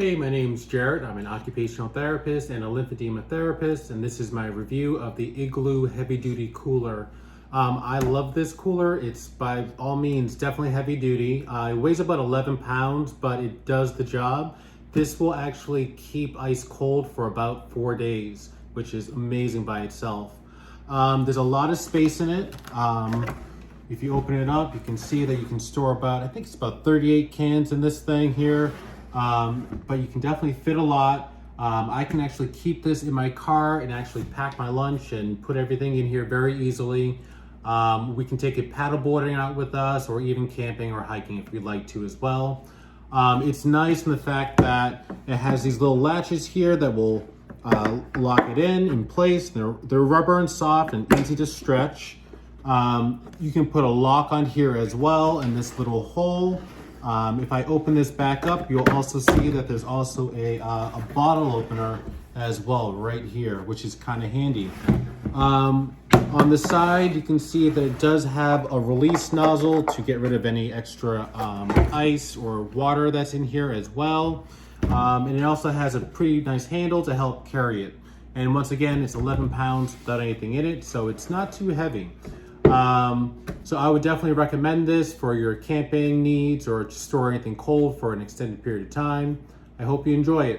Hey, my name's Jared. I'm an occupational therapist and a lymphedema therapist, and this is my review of the Igloo heavy duty cooler. I love this cooler. It's by all means definitely heavy duty. It weighs about 11 pounds, but it does the job. This will actually keep ice cold for about 4 days, which is amazing by itself. There's a lot of space in it. If you open it up, you can see that you can store about, I think it's about 38 cans in this thing here. But you can definitely fit a lot. I can actually keep this in my car and actually pack my lunch and put everything in here very easily. We can take it paddleboarding out with us, or even camping or hiking if we'd like to as well. It's nice in the fact that it has these little latches here that will lock it in place. They're rubber and soft and easy to stretch. You can put a lock on here as well in this little hole. If I open this back up, you'll also see that there's also a bottle opener as well right here, which is kind of handy. On the side, you can see that it does have a release nozzle to get rid of any extra ice or water that's in here as well. And it also has a pretty nice handle to help carry it. And once again, it's 11 pounds without anything in it, so it's not too heavy. So I would definitely recommend this for your camping needs or to store anything cold for an extended period of time. I hope you enjoy it.